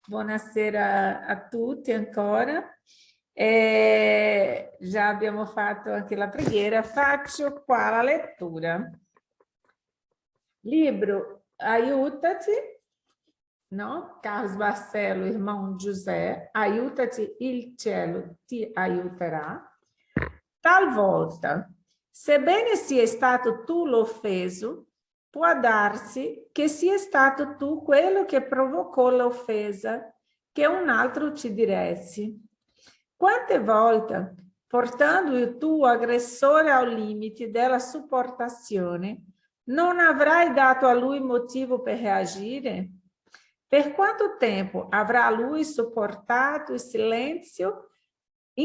Buonasera a tutti ancora. Già abbiamo fatto anche la preghiera. Faccio qua la lettura. Libro Aiutati, no? Carlos Barcelo, irmão José, Aiutati, il cielo ti aiuterà. Talvolta, sebbene sia stato tu l'offeso, può darsi che sia stato tu quello che provocò l'offesa, che un altro ci diresti. Quante volte, portando il tuo aggressore al limite della sopportazione, non avrai dato a lui motivo per reagire? Per quanto tempo avrà lui sopportato in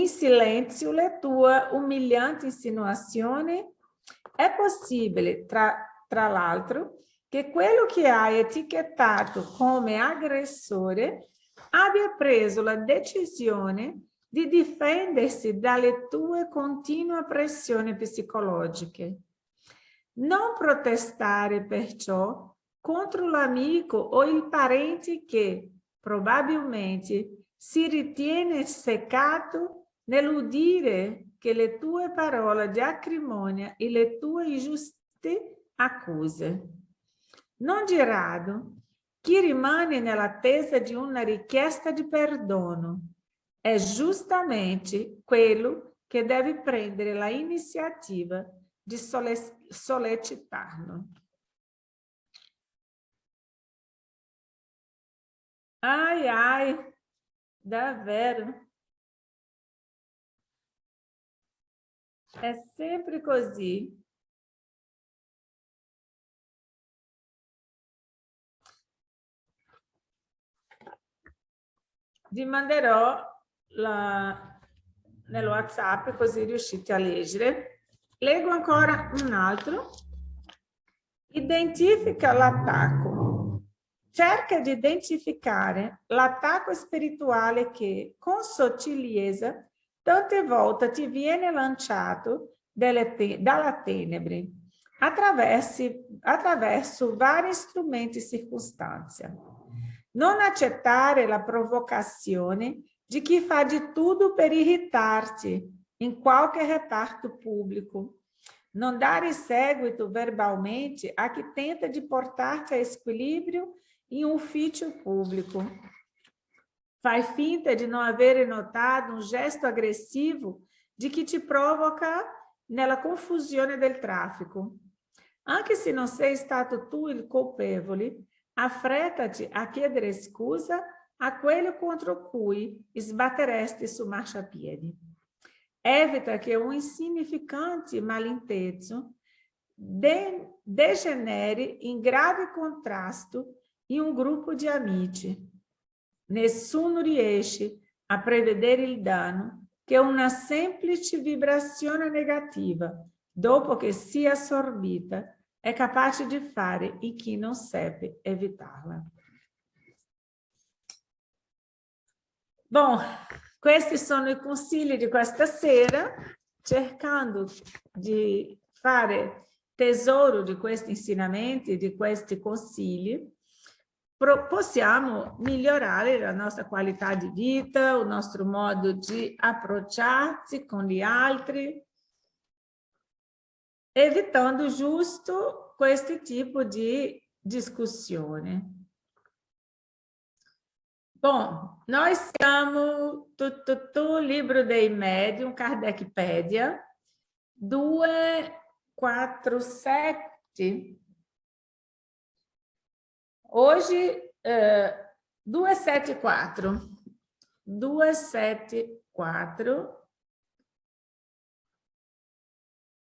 silenzio le tue umilianti insinuazioni? È possibile, tra l'altro, che quello che hai etichettato come aggressore abbia preso la decisione di difendersi dalle tue continue pressioni psicologiche. Non protestare perciò contro l'amico o il parente che probabilmente si ritiene seccato nell'udire che le tue parole di acrimonia e le tue ingiuste accuse. Non di rado, chi rimane nell'attesa di una richiesta di perdono è giustamente quello che deve prendere l'iniziativa di sollecitarlo. Ai, ai, davvero. È sempre così. Vi manderò nel WhatsApp così riuscite a leggere. Leggo ancora un altro. Identifica l'attacco. Cerca di identificare l'attacco spirituale che, con sottigliezza, tante volte ti viene lanciato dalla tenebre, attraverso vari strumenti e circostanze. Non accettare la provocazione di chi fa di tutto per irritar-te in qualche reparto público. Non dare seguito verbalmente a chi tenta di portar-te a equilíbrio em um ufficio público. Faz finta de não haver notado um gesto agressivo de que te provoca nella confusione del traffico. Anche se non sei stato tu il colpevole, affrettati a chiedere scusa a quello contro cui sbatteresti su marciapiedi. Evita che un insignificante malinteso degenere in grave contrasto in un gruppo di amici. Nessuno riesce a prevedere il danno che una semplice vibrazione negativa, dopo che sia assorbita, è capace di fare in chi non seppe evitarla. Bom, questi sono i consigli di questa sera, cercando di fare tesoro di questi insegnamenti, di questi consigli, possiamo migliorare la nostra qualità di vita, il nostro modo di approcciarsi con gli altri, evitando giusto questo tipo di discussione. Bom, nós siamo Livro dei Medium, Kardecpedia, 247. Hoje, 274. 274.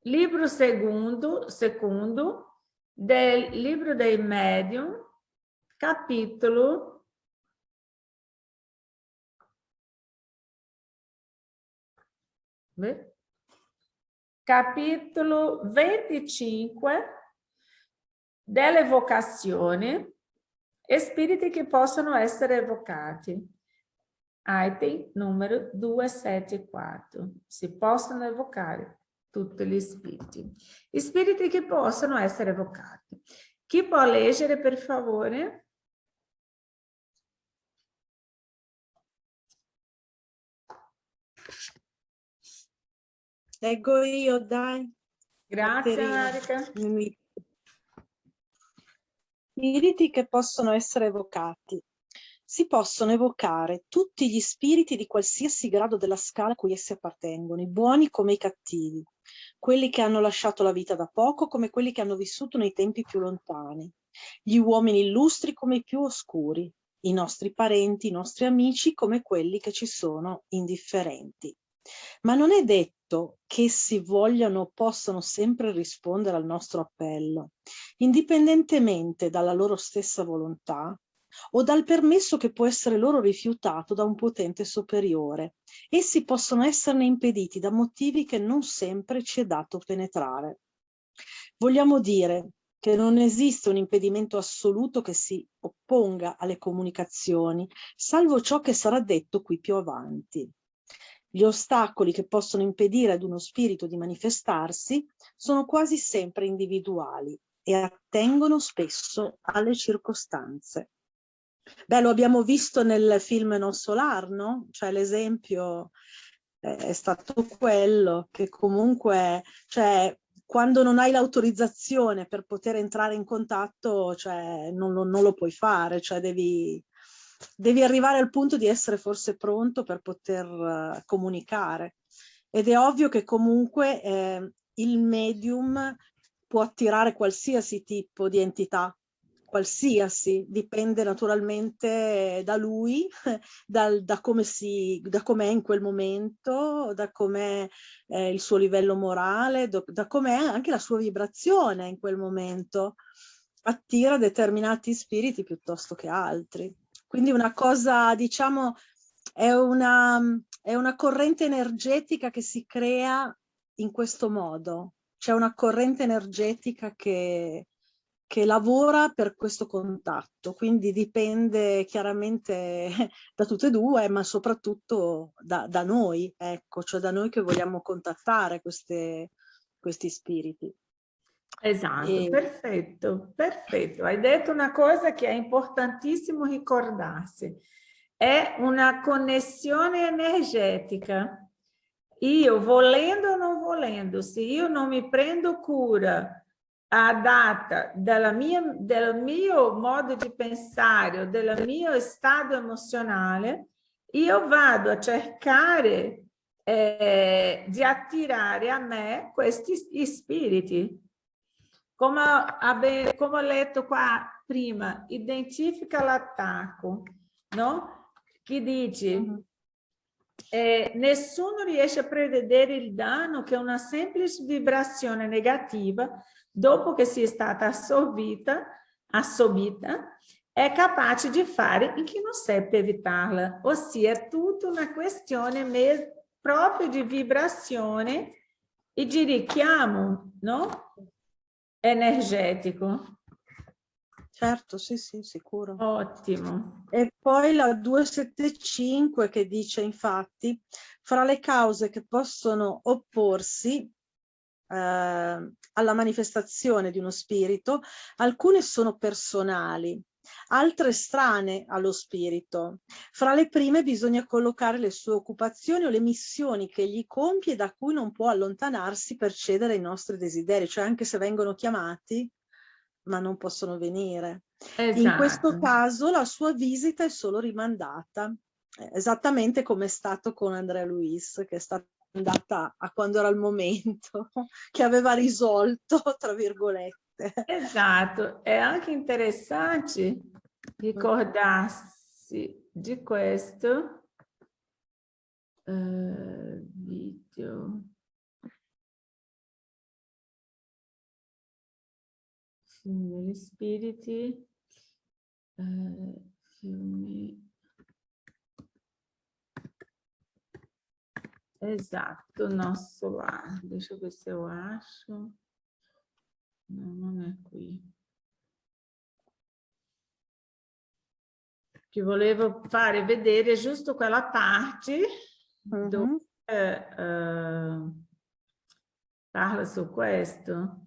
Livro segundo del Livro dei Medium, capitolo capitolo 25 dell'evocazione, spiriti che possono essere evocati. Item numero 274. Si possono evocare tutti gli spiriti. Spiriti che possono essere evocati. Chi può leggere, per favore? Leggo io, dai. Grazie, Marica. Spiriti che possono essere evocati. Si possono evocare tutti gli spiriti di qualsiasi grado della scala a cui essi appartengono, i buoni come i cattivi, quelli che hanno lasciato la vita da poco come quelli che hanno vissuto nei tempi più lontani, gli uomini illustri come i più oscuri, i nostri parenti, i nostri amici come quelli che ci sono indifferenti. Ma non è detto che essi vogliano o possano sempre rispondere al nostro appello, indipendentemente dalla loro stessa volontà o dal permesso che può essere loro rifiutato da un potente superiore. Essi possono esserne impediti da motivi che non sempre ci è dato penetrare. Vogliamo dire che non esiste un impedimento assoluto che si opponga alle comunicazioni, salvo ciò che sarà detto qui più avanti. Gli ostacoli che possono impedire ad uno spirito di manifestarsi sono quasi sempre individuali e attengono spesso alle circostanze. Beh, lo abbiamo visto nel film Non Solar, no? Cioè l'esempio è stato quello che comunque, cioè, quando non hai l'autorizzazione per poter entrare in contatto, cioè, non lo puoi fare, cioè devi arrivare al punto di essere forse pronto per poter comunicare. Ed è ovvio che comunque il medium può attirare qualsiasi tipo di entità, qualsiasi, dipende naturalmente da lui, da come è in quel momento, da com'è il suo livello morale, da com'è anche la sua vibrazione in quel momento. Attira determinati spiriti piuttosto che altri. Quindi una cosa, diciamo, è una corrente energetica che si crea in questo modo. C'è una corrente energetica che lavora per questo contatto, quindi dipende chiaramente da tutte e due, ma soprattutto da noi, ecco, cioè da noi che vogliamo contattare questi spiriti. Esatto, perfetto, perfetto. Hai detto una cosa che è importantissimo ricordarsi. È una connessione energetica. Io, volendo o non volendo, se io non mi prendo cura adatta del mio modo di pensare o del mio stato emozionale, io vado a cercare di attirare a me questi spiriti. Come ho letto qua prima, identifica l'attacco, no? Che dice, nessuno riesce a prevedere il danno che una semplice vibrazione negativa, dopo che sia stata assorbita, è capace di fare in chi non seppe evitarla. Ossia, è tutta una questione proprio di vibrazione e di richiamo, no? Energetico. Certo, sì, sì, sicuro. Ottimo. E poi la 275 che dice infatti, fra le cause che possono opporsi alla manifestazione di uno spirito, alcune sono personali, altre strane allo spirito. Fra le prime bisogna collocare le sue occupazioni o le missioni che egli compie da cui non può allontanarsi per cedere ai nostri desideri, cioè anche se vengono chiamati, ma non possono venire. Esatto. In questo caso la sua visita è solo rimandata, esattamente come è stato con Andrea Luis, che è stata andata a quando era il momento, che aveva risolto, tra virgolette. Esatto, è anche interessante ricordarsi di questo video. Gli spiriti, fiumi. Esatto, nosso lar. Deixa eu ver se eu acho. No, non è qui. Che volevo fare vedere giusto quella parte dove parla su questo.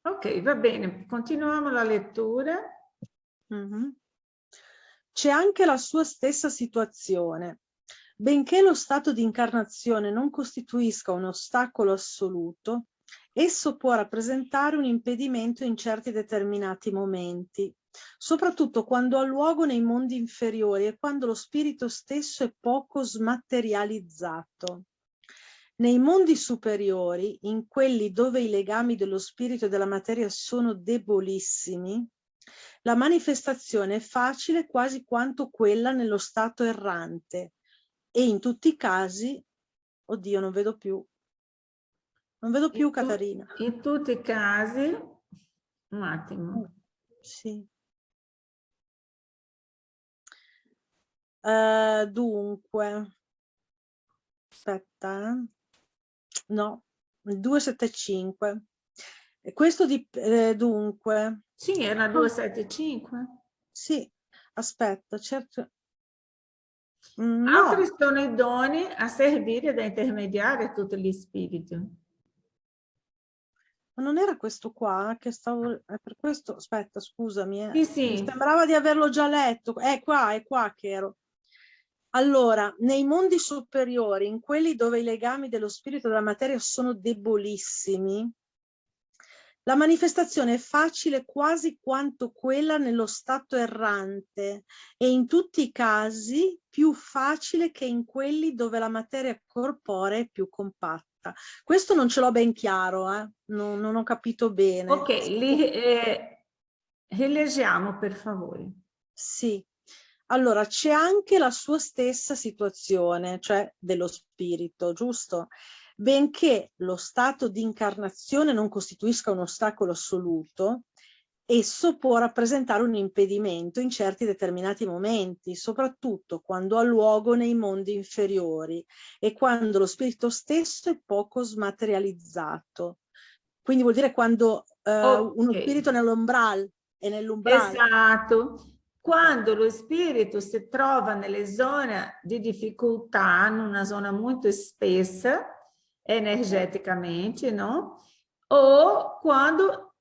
Ok, va bene, continuiamo la lettura. C'è anche la sua stessa situazione. Benché lo stato di incarnazione non costituisca un ostacolo assoluto, esso può rappresentare un impedimento in certi determinati momenti, soprattutto quando ha luogo nei mondi inferiori e quando lo spirito stesso è poco smaterializzato. Nei mondi superiori, in quelli dove i legami dello spirito e della materia sono debolissimi, la manifestazione è facile quasi quanto quella nello stato errante e in tutti i casi, oddio, non vedo più Catarina. In tutti i casi, un attimo. Sì. Dunque, aspetta, no, 275. E questo dunque. Sì, era 275. Sì, aspetta, certo. Altri No, sono idonei a servire da intermediari a tutti gli spiriti. ma non era questo qua che stavo. Per questo, aspetta, scusami, Sì, mi sì. sembrava di averlo già letto. È qua che ero. Allora, nei mondi superiori, in quelli dove i legami dello spirito e della materia sono debolissimi, la manifestazione è facile quasi quanto quella nello stato errante e in tutti i casi più facile che in quelli dove la materia corporea è più compatta. Questo non ce l'ho ben chiaro, non ho capito bene. Ok, rileggiamo per favore. Sì. Allora, c'è anche la sua stessa situazione, cioè dello spirito, giusto? Benché lo stato di incarnazione non costituisca un ostacolo assoluto, esso può rappresentare un impedimento in certi determinati momenti, soprattutto quando ha luogo nei mondi inferiori e quando lo spirito stesso è poco smaterializzato. Quindi vuol dire quando uno spirito è nell'umbral. Esatto. Quando lo spirito si trova nelle zone di difficoltà, in una zona molto spessa energeticamente, no? O quando,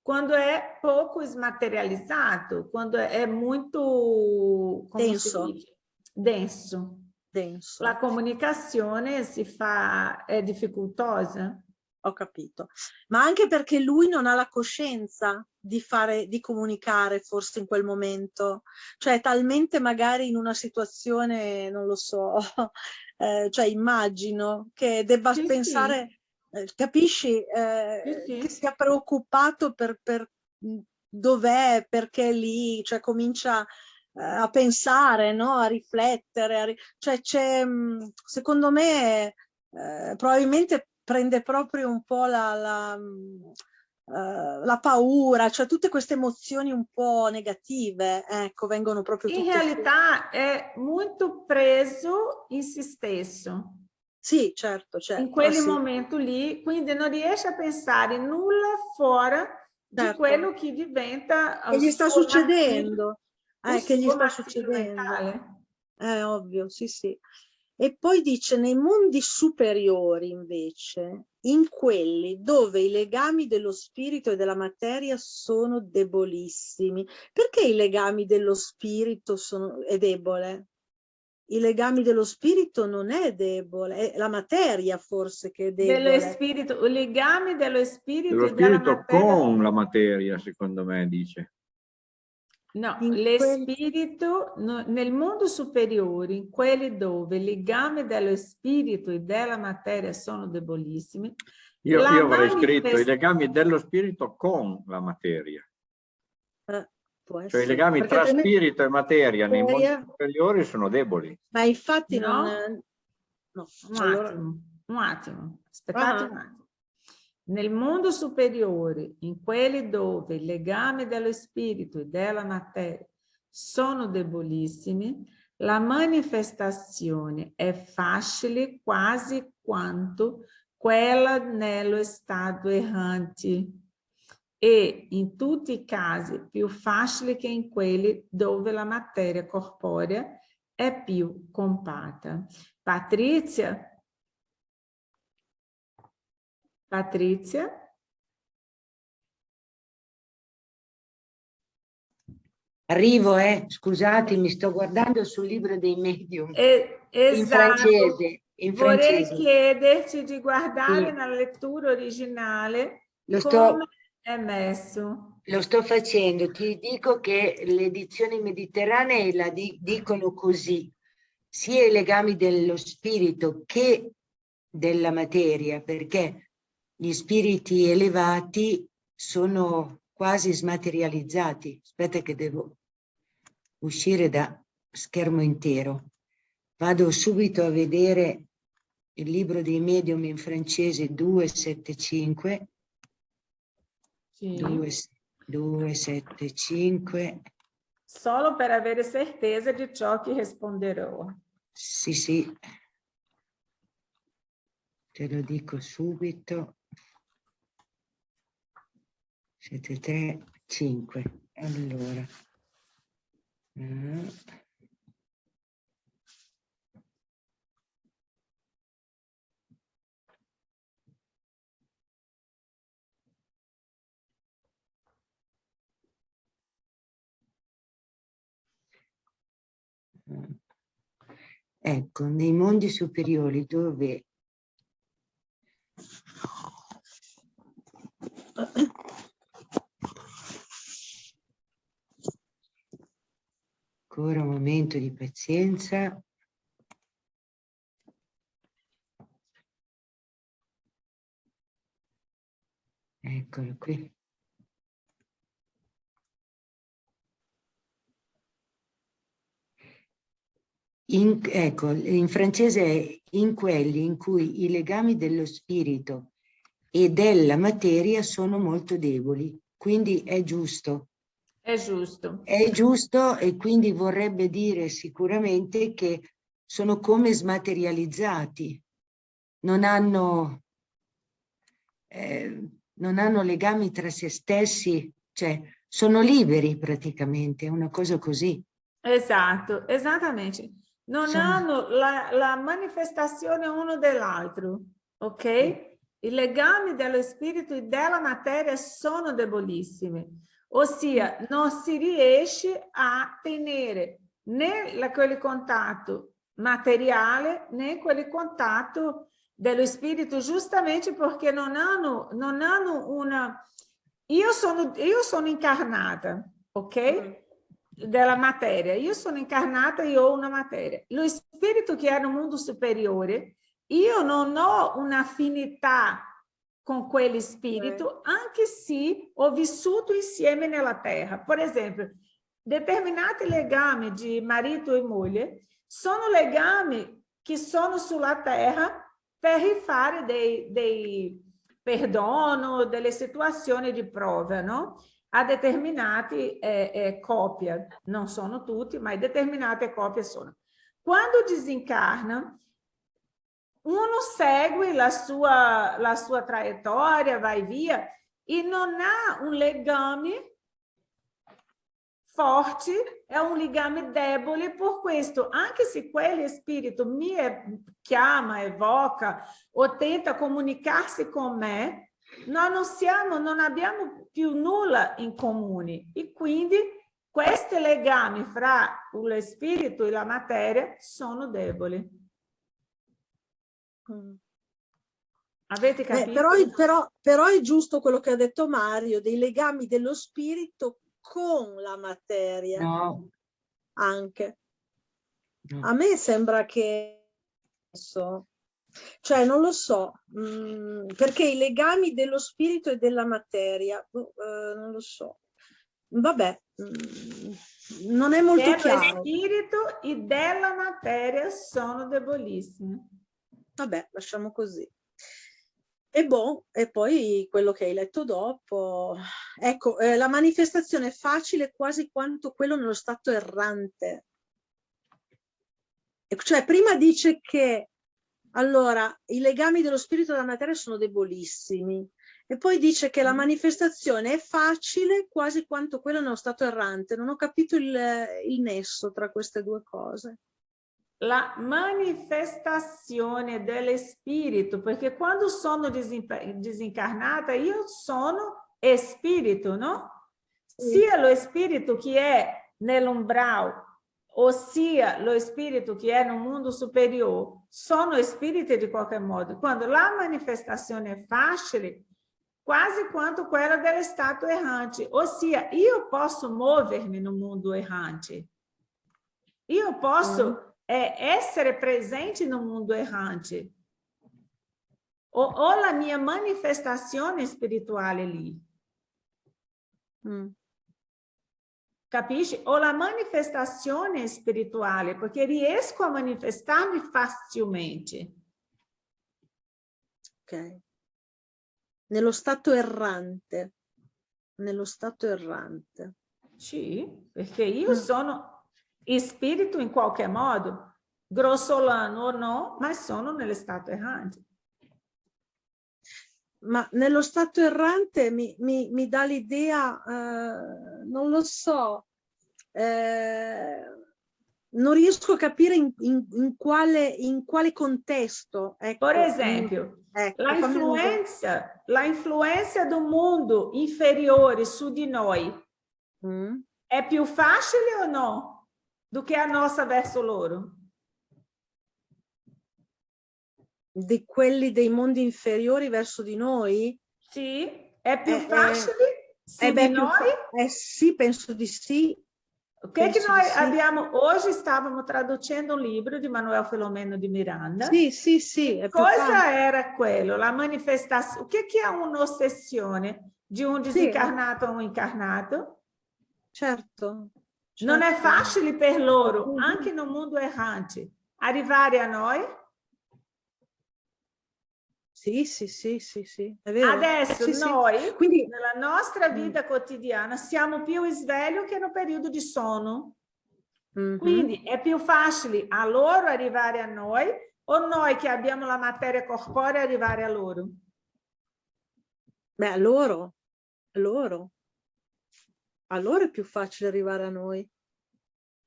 quando è pouco smaterializzato, quando è muito, come si Denso. dice? Denso. Denso. La comunicazione è difficoltosa. Ho capito, ma anche perché lui non ha la coscienza di comunicare forse in quel momento, cioè talmente magari in una situazione, non lo so, cioè immagino che debba Sì, sì, pensare, capisci, sì, che sì. sia preoccupato per dov'è, perché lì, cioè comincia a pensare, no? A riflettere, cioè c'è, secondo me, probabilmente prende proprio un po' la paura, cioè tutte queste emozioni un po' negative, ecco, vengono proprio In tutte fuori. realtà è molto preso in se stesso. Sì, certo, In certo, quel sì, momento lì, quindi non riesce a pensare nulla fuori di certo. quello che diventa Che gli sta succedendo? il Che gli suo sta mattino succedendo? mentale. Ovvio, sì, sì. E poi dice, nei mondi superiori, invece, in quelli dove i legami dello spirito e della materia sono debolissimi. Perché i legami dello spirito è debole? I legami dello spirito non è debole, è la materia forse che è Dello debole. spirito, il legame dello spirito Dello e della spirito materia. con la materia, secondo me, dice. No, In lo quel... spirito nel mondo superiore, in quelli dove i legami dello spirito e della materia sono debolissimi, Io la avrei scritto i manifestazione, legami dello spirito con la materia. può Cioè i essere, legami perché tra altrimenti spirito e materia nei mondi materia... superiori sono deboli. Ma infatti non... no? No, allora... Un attimo, aspettate Ah, un attimo. Nel mondo superiore, in quelli dove i legami dello spirito e della materia sono debolissimi, la manifestazione è facile quasi quanto quella nello stato errante e in tutti i casi più facile che in quelli dove la materia corporea è più compatta. Patrizia? Patrizia? Arrivo, scusatemi, sto guardando sul libro dei medium. Esatto. In francese. Vorrei chiederti di guardare Sì. nella lettura originale Lo come è messo. Lo sto facendo, ti dico che le edizioni mediterranee la dicono così, sia i legami dello spirito che della materia, perché gli spiriti elevati sono quasi smaterializzati. Aspetta che devo uscire da schermo intero. Vado subito a vedere il libro dei medium in francese 275. Sì. 275. Solo per avere certeza di ciò che risponderò. Sì, sì. Te lo dico subito. 735. Allora. Ecco, nei mondi superiori dove ancora un momento di pazienza. Eccolo qui. Ecco, in francese è in quelli in cui i legami dello spirito e della materia sono molto deboli, quindi è giusto. È giusto. È giusto e quindi vorrebbe dire sicuramente che sono come smaterializzati, non hanno legami tra se stessi, cioè sono liberi praticamente, è una cosa così. Esatto, esattamente. Non hanno la manifestazione uno dell'altro, ok? I legami dello spirito e della materia sono debolissimi, ossia non si riesce a tenere né quel contatto materiale né quel contatto dello spirito, giustamente perché non hanno una... Io sono incarnata, ok? Della materia. Io sono incarnata e ho una materia. Lo spirito che è no mundo superiore, io non ho un'affinità con quel spirito, anche se ho vissuto insieme nella terra. Per esempio, determinati legami di marito e moglie sono legami che sono sulla terra per rifare dei perdono, delle situazioni di prova, no? A determinati coppie, non sono tutti, ma determinate coppie sono. Quando desencarna, uno segue la sua trajetória, vai via, e non ha un legame forte, è un legame debole. Per questo, anche se quel spirito mi chiama, evoca o tenta comunicarsi con me, non abbiamo più nulla in comune e quindi questi legami fra lo spirito e la materia sono deboli. Avete capito? Però è giusto quello che ha detto Mario, dei legami dello spirito con la materia. No. Anche. No. A me sembra che... Cioè, non lo so, perché i legami dello spirito e della materia, non lo so. Vabbè, non è molto chiaro. Lo spirito e della materia sono debolissimi. Vabbè, lasciamo così. E poi quello che hai letto dopo, ecco, la manifestazione è facile quasi quanto quello nello stato errante. Cioè, prima dice che allora i legami dello spirito e della materia sono debolissimi e poi dice che la manifestazione è facile quasi quanto quello nello stato errante. Non ho capito il nesso tra queste due cose. La manifestazione dello spirito, perché quando sono desencarnata io sono spirito, no? Sia lo spirito che è nell'umbral, ossia lo spirito che è nel mondo superiore, sono spiriti di qualche modo. Quando la manifestazione è facile, quasi quanto quella dello stato errante, ossia io posso muovermi no mundo errante. Io posso essere presente no mundo errante. O la mia manifestazione spirituale lì. Capisci? O la manifestazione spirituale, perché riesco a manifestarmi facilmente. Ok. Nello stato errante. Nello stato errante. Sì, perché io sono spirito in qualche modo, grossolano o no, ma sono nello stato errante. Ma nello stato errante mi dà l'idea, non lo so, non riesco a capire in quale contesto. Ecco, Por esempio, ecco, la influenza do mundo inferiore su di noi è più facile o no do che a nossa verso loro? Di quelli dei mondi inferiori verso di noi? Sì, è più facile su di noi? Sì, penso di sì. O che noi abbiamo oggi? Stavamo traducendo un libro di Manuel Filomeno di Miranda. Sì, sì, sì. Cosa era quello? La manifestazione. O che è un'ossessione di un desencarnato a un incarnato? Certo. Non è facile per loro, anche no mundo errante, arrivare a noi? Sì, sì, sì, sì, sì, è vero. Adesso sì, noi, sì. Quindi, nella nostra vita quotidiana, siamo più svegli che no periodo di sonno. Quindi è più facile a loro arrivare a noi o noi che abbiamo la materia corporea arrivare a loro? Beh, a loro. A loro è più facile arrivare a noi.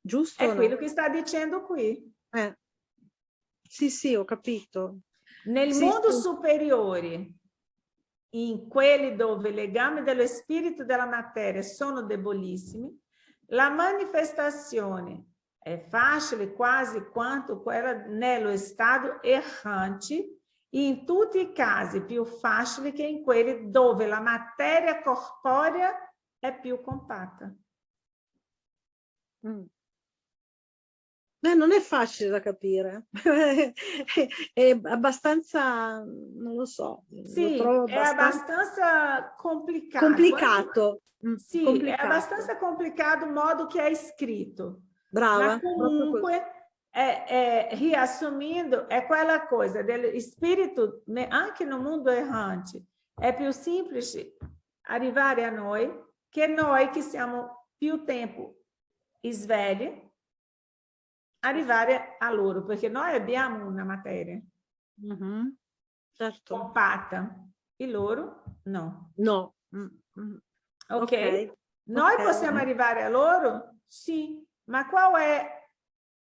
Giusto? È quello che sta dicendo qui. Sì, sì, ho capito. Nel mondo superiore, in quelli dove i legami dello spirito e della materia sono debolissimi, la manifestazione è facile quasi quanto quella nello stato errante, in tutti i casi più facile che in quelli dove la materia corporea è più compatta. Non è facile da capire, è abbastanza, non lo so, sì, lo trovo abbastanza complicato. Complicato. Sì, complicato. È abbastanza complicato il modo che è scritto. Brava. Ma comunque, riassumindo, è quella cosa dello spirito, anche no mundo errante, è più semplice arrivare a noi che siamo più tempo svegli, arrivare a loro, perché noi abbiamo una materia certo. compatta, e loro no. No. Ok? Noi possiamo arrivare a loro? Sì, ma qual è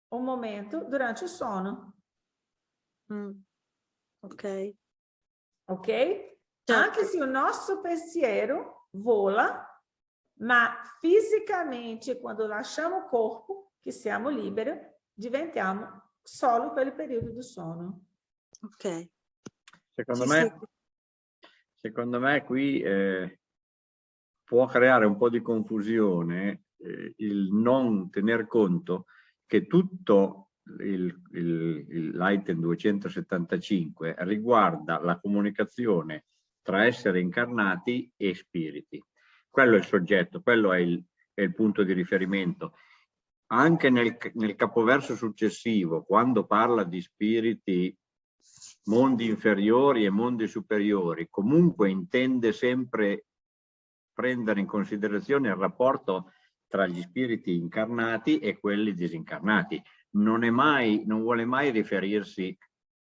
un momento durante il sonno? Ok. Ok? Certo. Anche se il nostro pensiero vola, ma fisicamente, quando lasciamo il corpo, che siamo liberi, diventiamo solo per il periodo di sonno. Ok. Secondo me qui può creare un po' di confusione il non tener conto che tutto l'item 275 riguarda la comunicazione tra esseri incarnati e spiriti. Quello è il soggetto, quello è il punto di riferimento. Anche nel capoverso successivo, quando parla di spiriti, mondi inferiori e mondi superiori, comunque intende sempre prendere in considerazione il rapporto tra gli spiriti incarnati e quelli disincarnati. Non vuole mai riferirsi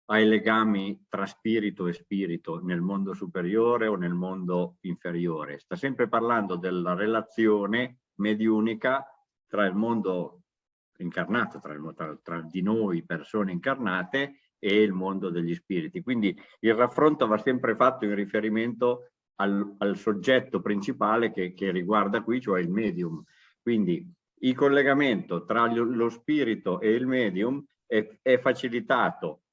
ai legami tra spirito e spirito nel mondo superiore o nel mondo inferiore. Sta sempre parlando della relazione mediunica tra il mondo incarnato, tra di noi persone incarnate e il mondo degli spiriti. Quindi il raffronto va sempre fatto in riferimento al soggetto principale che riguarda qui, cioè il medium. Quindi Il collegamento tra lo spirito e il medium è facilitato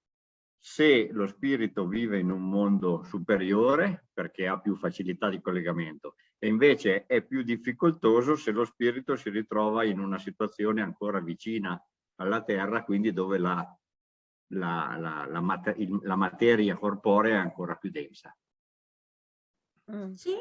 se lo spirito vive in un mondo superiore, perché ha più facilità di collegamento, e invece è più difficoltoso se lo spirito si ritrova in una situazione ancora vicina alla Terra, quindi dove la materia corporea è ancora più densa. Sì,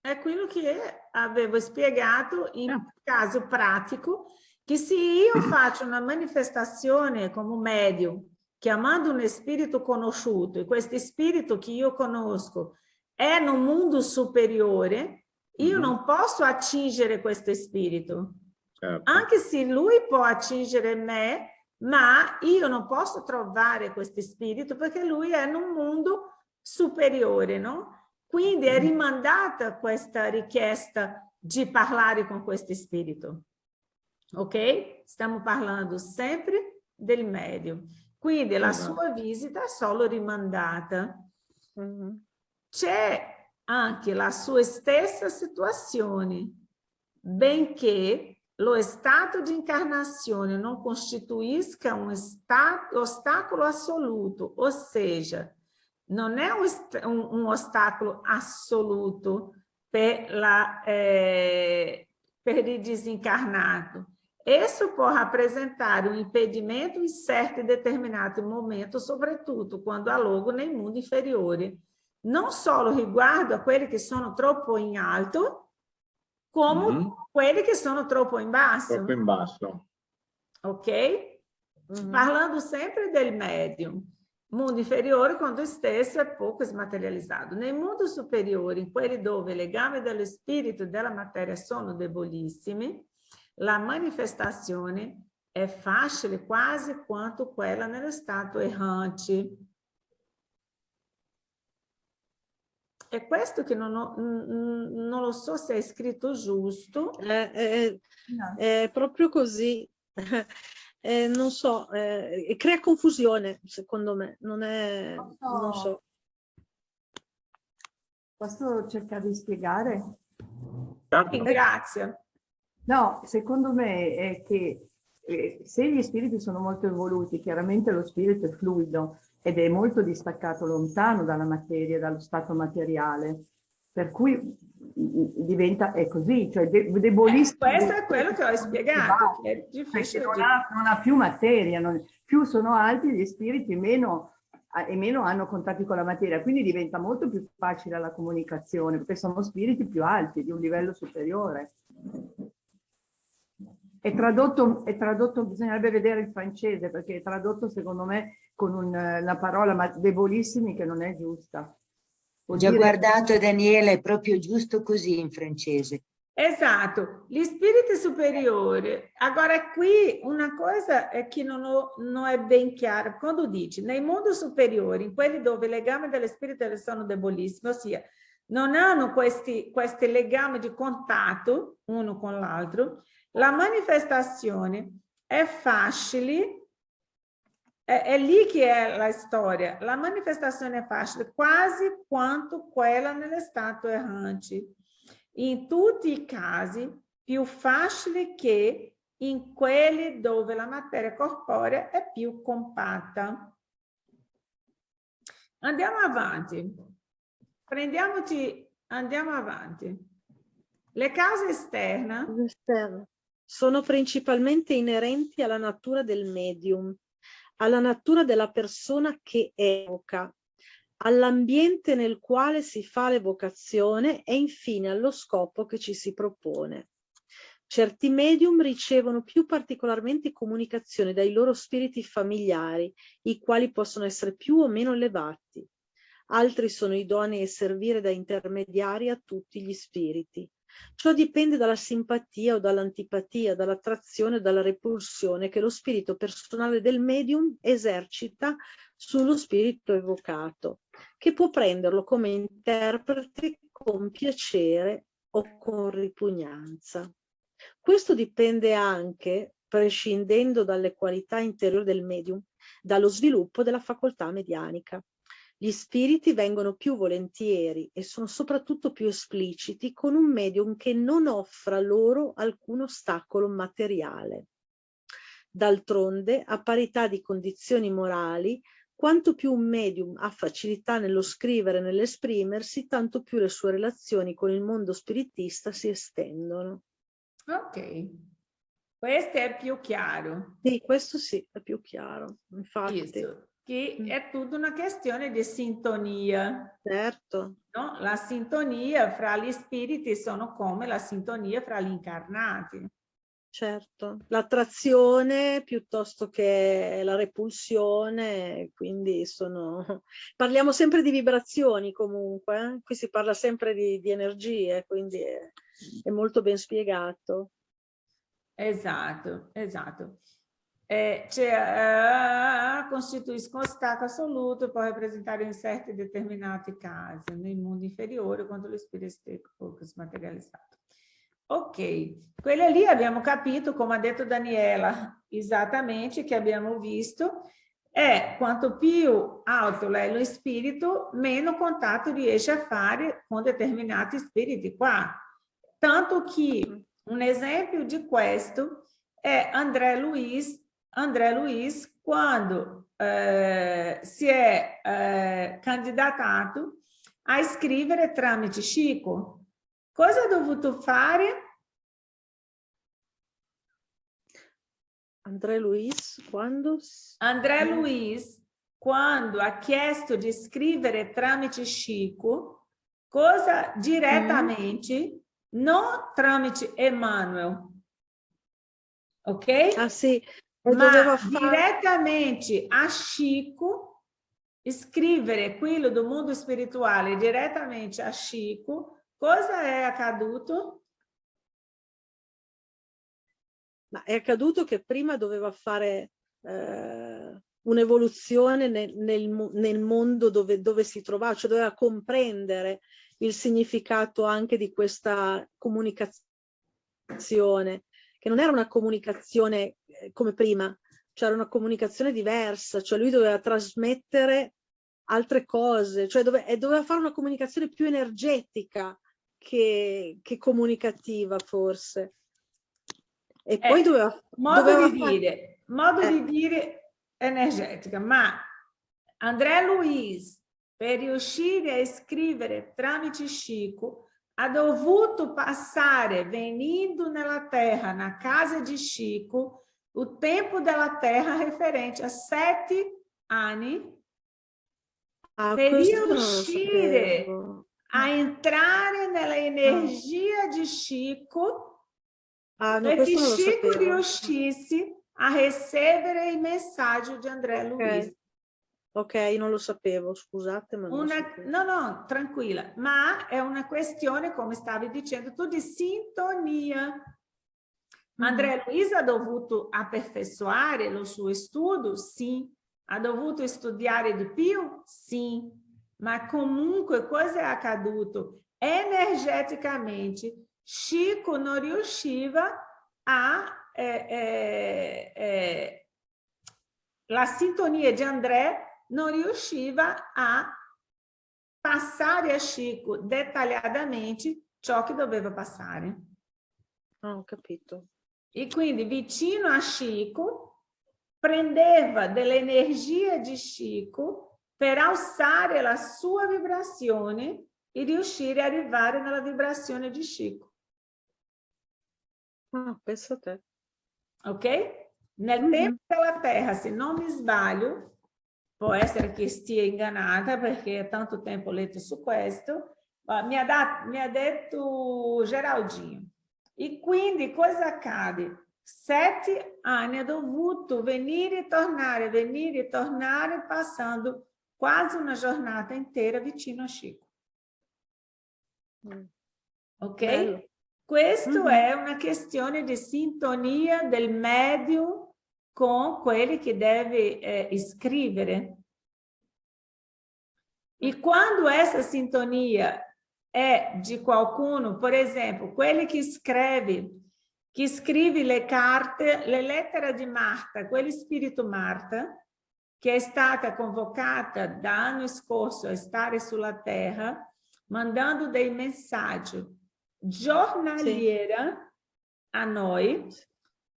è quello che avevo spiegato in caso pratico, che se io faccio una manifestazione come medium, chiamando un spirito conosciuto, e questo spirito che io conosco è in un mondo superiore, io non posso attingere questo spirito. Certo. Anche se lui può attingere me, ma io non posso trovare questo spirito perché lui è in un mondo superiore, no? Quindi è rimandata questa richiesta di parlare con questo spirito. Ok? Stiamo parlando sempre del medium. Quindi la sua visita è solo rimandata. C'è anche la sua stessa situazione, benché lo stato di incarnazione non costituisca un ostacolo assoluto, ou seja, non è un ostacolo assoluto per il desencarnado. Isso può rappresentare un impedimento in certi determinati momenti, soprattutto quando há logo nei mondo inferiore. Non solo riguardo a quelli che sono troppo in alto, como quelli che sono troppo in basso. Troppo in basso. Ok? Parlando sempre del medium. Mondo inferiore, quando stesso è poco smaterializzato. Nel mondo superiore, in quelli dove il legame dello spirito e della materia sono debolissimi, la manifestazione è facile quasi quanto quella nello stato errante. È questo che non lo so se è scritto giusto. È proprio così. Non so, crea confusione, secondo me. Non so. Posso cercare di spiegare? Grazie. No, secondo me è che se gli spiriti sono molto evoluti, chiaramente lo spirito è fluido ed è molto distaccato lontano dalla materia, dallo stato materiale, per cui diventa, è così, cioè debolissimo. Questo è quello che ho spiegato, che è difficile. Non ha più materia, più sono alti gli spiriti, meno hanno contatti con la materia, quindi diventa molto più facile la comunicazione, perché sono spiriti più alti, di un livello superiore. È tradotto, bisognerebbe vedere il francese, perché è tradotto secondo me con una parola debolissimi che non è giusta. Ho già guardato, Daniela, è proprio giusto così in francese. Esatto, gli spiriti superiori. Agora qui una cosa è che non è ben chiara. Quando dici nei mondi superiori, in quelli dove i legami dello spirito sono debolissimi, ossia non hanno questi legami di contatto uno con l'altro, la manifestazione è facile. È lì che è la storia. La manifestazione è facile quasi quanto quella nello stato errante. In tutti i casi, più facile che in quelli dove la materia corporea è più compatta. Andiamo avanti. Andiamo avanti. Le cause esterne sono principalmente inerenti alla natura del medium, alla natura della persona che evoca, all'ambiente nel quale si fa l'evocazione e infine allo scopo che ci si propone. Certi medium ricevono più particolarmente comunicazioni dai loro spiriti familiari, i quali possono essere più o meno elevati. Altri sono idonei a servire da intermediari a tutti gli spiriti. Ciò dipende dalla simpatia o dall'antipatia, dall'attrazione o dalla repulsione che lo spirito personale del medium esercita sullo spirito evocato, che può prenderlo come interprete con piacere o con ripugnanza. Questo dipende anche, prescindendo dalle qualità interiori del medium, dallo sviluppo della facoltà medianica. Gli spiriti vengono più volentieri e sono soprattutto più espliciti con un medium che non offra loro alcun ostacolo materiale. D'altronde, a parità di condizioni morali, quanto più un medium ha facilità nello scrivere e nell'esprimersi, tanto più le sue relazioni con il mondo spiritista si estendono. Ok, questo è più chiaro. Sì, questo sì, è più chiaro, infatti. Isso, che è tutta una questione di sintonia. Certo. No? La sintonia fra gli spiriti sono come la sintonia fra gli incarnati. Certo, l'attrazione piuttosto che la repulsione, quindi parliamo sempre di vibrazioni comunque, eh? Qui si parla sempre di energie, quindi è molto ben spiegato. Esatto, esatto. Costituiscono stato assoluto e può rappresentare in certi determinati casi, nel mondo inferiore, quando lo spirito è poco smaterializzato. Ok, quelle lì abbiamo capito, come ha detto Daniela, esattamente, che abbiamo visto, è quanto più alto è lo spirito, meno contatto riesce a fare con determinati spiriti qua. Tanto che un esempio di questo è André Luiz, quando si è candidatato a scrivere tramite Chico. Cosa ha dovuto fare? André Luiz, quando? André Luiz, quando ha chiesto di scrivere tramite Chico, cosa direttamente, non tramite Emmanuel, ok? Ah sì, ma direttamente a Chico, scrivere quello del mondo spirituale direttamente a Chico. Cosa è accaduto? Ma è accaduto che prima doveva fare un'evoluzione nel mondo dove si trovava, cioè doveva comprendere il significato anche di questa comunicazione, che non era una comunicazione come prima, cioè era una comunicazione diversa, cioè lui doveva trasmettere altre cose, cioè doveva fare una comunicazione più energetica che comunicativa forse. E poi modo di dire energetica, ma André Luiz, per riuscire a scrivere tramite Chico, ha dovuto passare, venendo nella terra, na casa di Chico, o tempo della terra referente a 7 anni, per riuscire a entrare nella energia di Chico, perché Chico riuscisse a ricevere il messaggio di André Luiz. Ok, non lo sapevo, scusate. Ma no, tranquilla, ma è una questione, come stavi dicendo tu, di sintonia. André Luiz ha dovuto aperfeiçoare lo suo studio? Sì. Ha dovuto studiare di più? Sì. Ma comunque cosa è accaduto? Energeticamente, Chico non riusciva la sintonia di André non riusciva a passare a Chico dettagliatamente ciò che doveva passare. Ho capito. E quindi vicino a Chico prendeva dell'energia di Chico per alzare la sua vibrazione e riuscire ad arrivare nella vibrazione di Chico. Ah, pensa te. Ok? Nel tempo della Terra, se non mi sbaglio, può essere che stia ingannata perché è tanto tempo letto su questo, ma mi ha detto Geraldinho. E quindi cosa accade? 7 anni ha dovuto venire e tornare, passando quasi una giornata intera vicino a Chico. Ok? Bello. Questo è una questione di sintonia del medium con quelli che deve scrivere. E quando essa sintonia è di qualcuno, per esempio, quelli che scrive le carte, le lettere di Marta, quello spirito Marta, che è stata convocata dall'anno scorso a stare sulla Terra, mandando dei messaggi giornaliera a noi.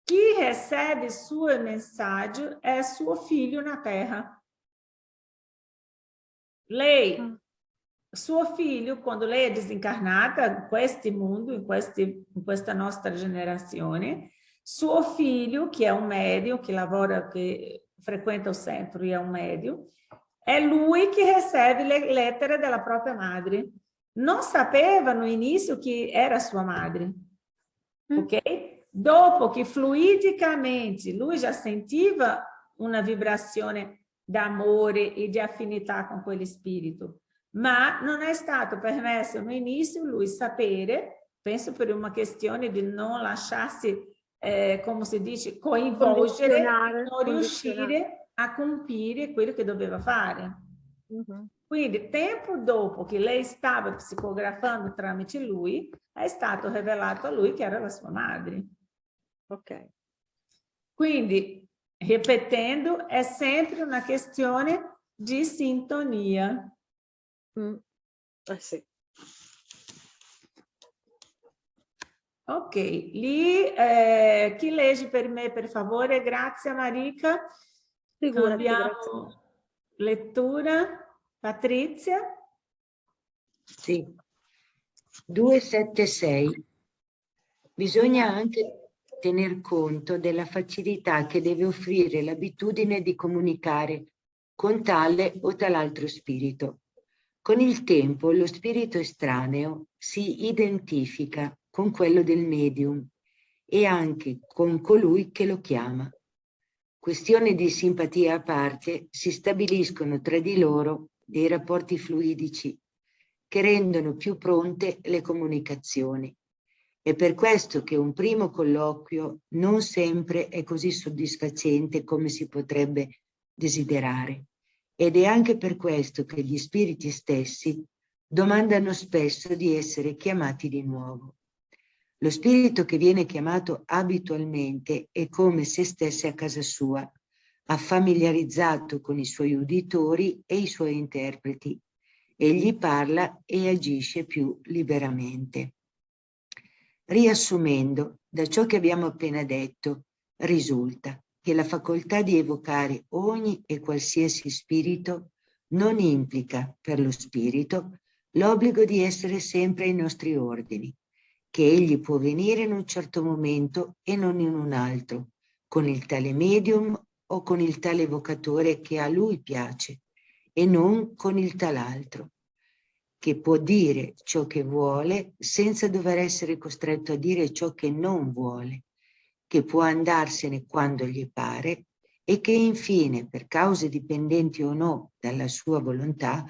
Chi recebe il suo messaggio è suo figlio na Terra. Lei, suo figlio, quando lei è disincarnata in questo mondo, in questa nostra generazione, suo figlio, che è un medium, che lavora, che frequenta il centro e è un medium, è lui che recebe le lettere della propria madre. Non sapeva no início che era sua madre, ok? Dopo che fluidicamente lui já sentiva una vibrazione d'amore e di affinità con quell'spirito, ma non è stato permesso no início lui sapere, penso per una questione di non lasciarsi, come si dice, coinvolgere, non riuscire a compiere quello che doveva fare. Quindi, tempo dopo che lei stava psicografando tramite lui, è stato rivelato a lui che era la sua madre. Ok. Quindi, ripetendo, è sempre una questione di sintonia. Sì. Ok, lì chi legge per me, per favore? Grazie Marica. Cambiamo lettura. Patrizia? Sì. 276. Bisogna anche tener conto della facilità che deve offrire l'abitudine di comunicare con tale o tal'altro spirito. Con il tempo lo spirito estraneo si identifica con quello del medium e anche con colui che lo chiama. Questioni di simpatia a parte, si stabiliscono tra di loro dei rapporti fluidici che rendono più pronte le comunicazioni. È per questo che un primo colloquio non sempre è così soddisfacente come si potrebbe desiderare. Ed è anche per questo che gli spiriti stessi domandano spesso di essere chiamati di nuovo. Lo spirito che viene chiamato abitualmente è come se stesse a casa sua, affamiliarizzato con i suoi uditori e i suoi interpreti. Egli parla e agisce più liberamente. Riassumendo, da ciò che abbiamo appena detto, risulta che la facoltà di evocare ogni e qualsiasi spirito non implica per lo spirito l'obbligo di essere sempre ai nostri ordini, che egli può venire in un certo momento e non in un altro, con il tale medium o con il tale evocatore che a lui piace, e non con il tal'altro, che può dire ciò che vuole senza dover essere costretto a dire ciò che non vuole, che può andarsene quando gli pare e che infine, per cause dipendenti o no dalla sua volontà,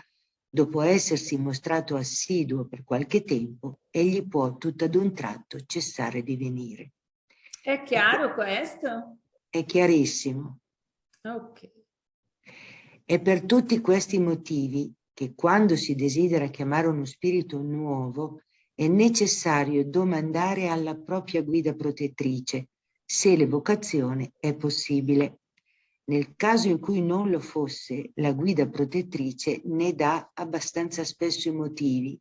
dopo essersi mostrato assiduo per qualche tempo, egli può tutto ad un tratto cessare di venire. È chiaro questo? È chiarissimo. Ok. È per tutti questi motivi che quando si desidera chiamare uno spirito nuovo è necessario domandare alla propria guida protettrice se l'evocazione è possibile. Nel caso in cui non lo fosse, la guida protettrice ne dà abbastanza spesso i motivi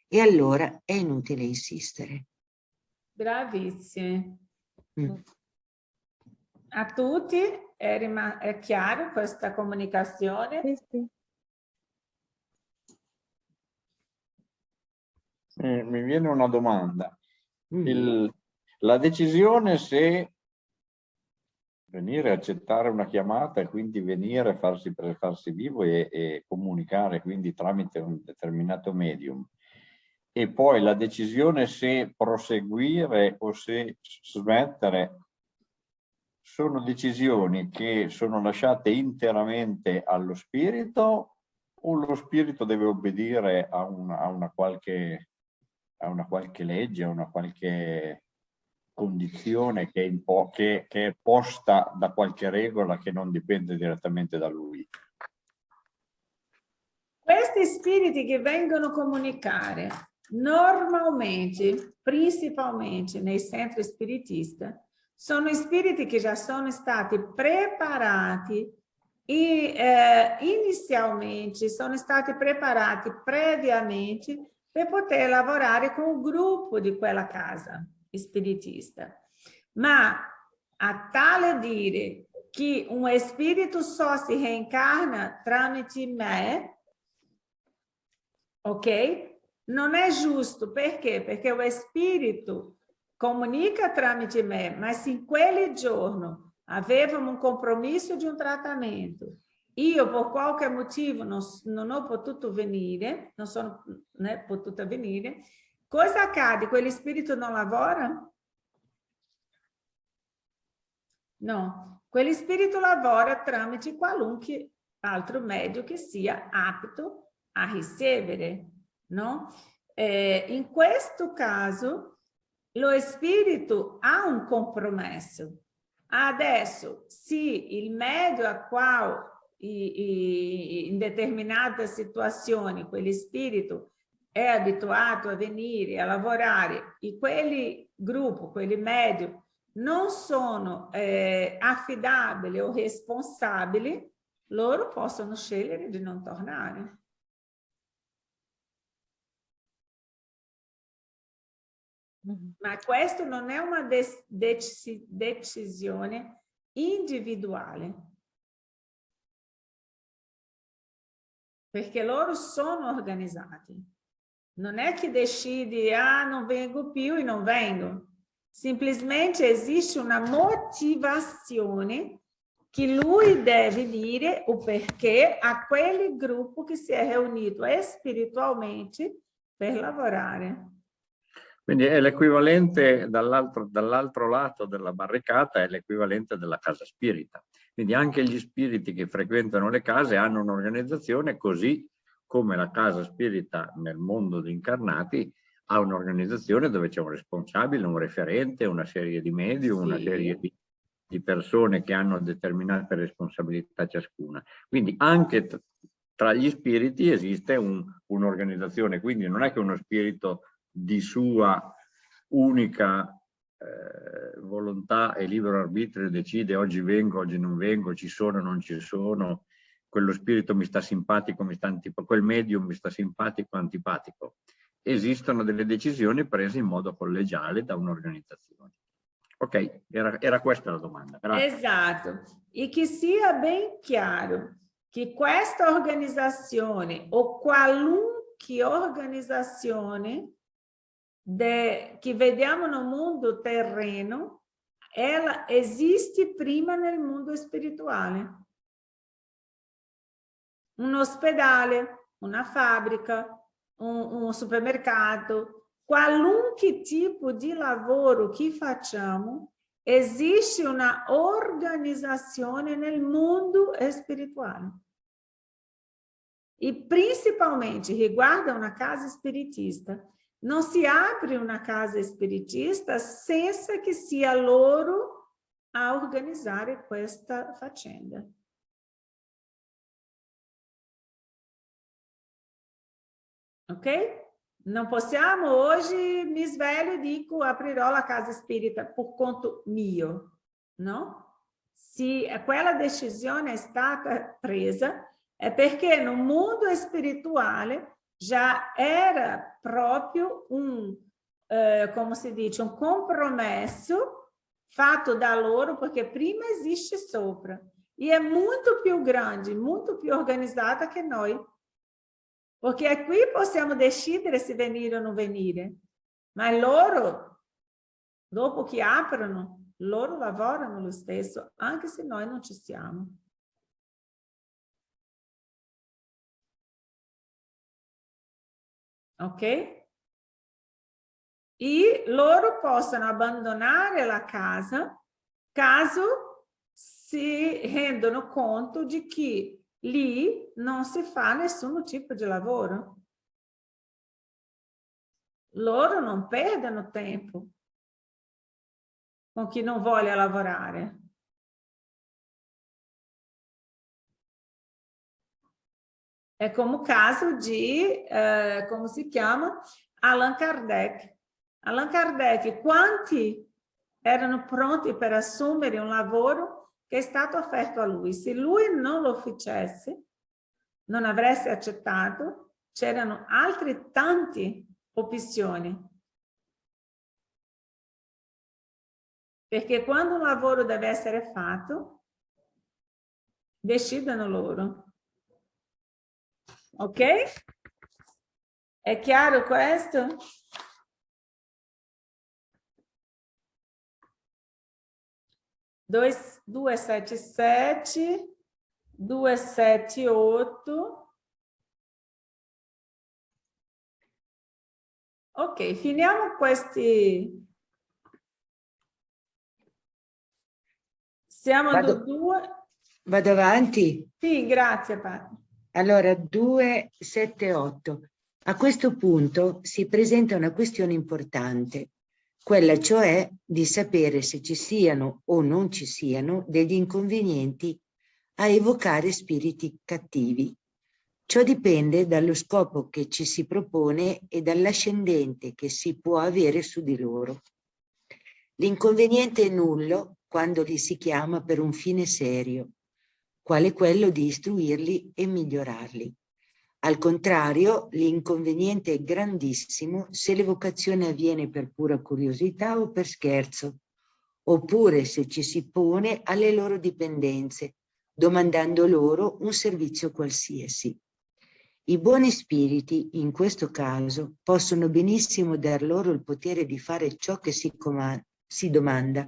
e allora è inutile insistere. Bravissimi. A tutti è chiaro questa comunicazione? Sì. Mi viene una domanda. La decisione se venire a accettare una chiamata e quindi venire per farsi vivo e comunicare quindi tramite un determinato medium, e poi la decisione se proseguire o se smettere, sono decisioni che sono lasciate interamente allo spirito o lo spirito deve obbedire a una qualche legge, a una qualche condizione che è posta da qualche regola che non dipende direttamente da lui? Questi spiriti che vengono a comunicare normalmente, principalmente nei centri spiritisti, sono spiriti che già sono stati preparati inizialmente sono stati preparati previamente per poter lavorare con il gruppo di quella casa spiritista. Ma a tale dire che un spirito só si reencarna tramite me, ok? Non è giusto, perché? Perché o spirito comunica tramite me, ma se in quel giorno avevamo un compromesso di un trattamento, io per qualche motivo non ho potuto venire, non sono potuta venire, cosa accade? Quello spirito non lavora? No, quello spirito lavora tramite qualunque altro mezzo che sia apto a ricevere, no? In questo caso, lo spirito ha un compromesso. Adesso, se il mezzo a quale in determinate situazioni quello spirito è abituato a venire a lavorare e quelli gruppi, quelli mezzi non sono affidabili o responsabili, loro possono scegliere di non tornare. Ma questo non è una decisione individuale. Perché loro sono organizzati. Non è che decidi, non vengo più e non vengo. Semplicemente esiste una motivazione che lui deve dire o perché a quel gruppo che si è riunito spiritualmente per lavorare. Quindi è l'equivalente dall'altro lato della barricata, è l'equivalente della casa spirita. Quindi anche gli spiriti che frequentano le case hanno un'organizzazione, così come la casa spirita nel mondo di incarnati ha un'organizzazione dove c'è un responsabile, un referente, una serie di medium, una serie di persone che hanno determinate responsabilità ciascuna. Quindi anche tra gli spiriti esiste un'organizzazione, quindi non è che uno spirito di sua unica volontà e libero arbitrio decide oggi vengo, oggi non vengo, ci sono, non ci sono, quello spirito mi sta simpatico, mi sta antipatico, quel medium mi sta simpatico, antipatico. Esistono delle decisioni prese in modo collegiale da un'organizzazione. Ok, era questa la domanda. Grazie. Esatto. E che sia ben chiaro che questa organizzazione o qualunque organizzazione che vediamo nel mondo terreno, ela esiste prima nel mondo spirituale. Un ospedale, una fabbrica, un supermercato, qualunque tipo di lavoro che facciamo, esiste una organizzazione nel mondo spirituale. E principalmente riguarda una casa spiritista. Non si apre una casa spiritista senza che sia loro a organizzare questa faccenda. Ok? Non possiamo oggi, mi sveglio e dico aprirò la casa spirita por conto mio, no? Se quella decisione è stata presa è perché no mondo spirituale già era proprio come si dice, un compromesso fatto da loro, perché prima esiste sopra e è molto più grande, molto più organizzata che noi. Perché qui possiamo decidere se venire o non venire, ma loro, dopo che aprono, loro lavorano lo stesso, anche se noi non ci siamo. Ok? E loro possono abbandonare la casa caso si rendono conto di che lì non si fa nessun tipo di lavoro. Loro non perdono tempo con chi non vuole lavorare. È come il caso di, come si chiama, Allan Kardec. Allan Kardec, quanti erano pronti per assumere un lavoro che è stato offerto a lui. Se lui non lo facesse, non avreste accettato, c'erano altre tante opzioni. Perché quando un lavoro deve essere fatto, decidono loro. Ok? È chiaro questo? Due, sette, sette, 2, 7, 8. Ok, finiamo questi. Siamo a 2. Vado avanti? Sì, grazie Patti. Allora, 2, 7, 8. A questo punto si presenta una questione importante, quella cioè di sapere se ci siano o non ci siano degli inconvenienti a evocare spiriti cattivi. Ciò dipende dallo scopo che ci si propone e dall'ascendente che si può avere su di loro. L'inconveniente è nullo quando li si chiama per un fine serio, quale quello di istruirli e migliorarli. Al contrario, l'inconveniente è grandissimo se l'evocazione avviene per pura curiosità o per scherzo, oppure se ci si pone alle loro dipendenze, domandando loro un servizio qualsiasi. I buoni spiriti, in questo caso, possono benissimo dar loro il potere di fare ciò che si domanda,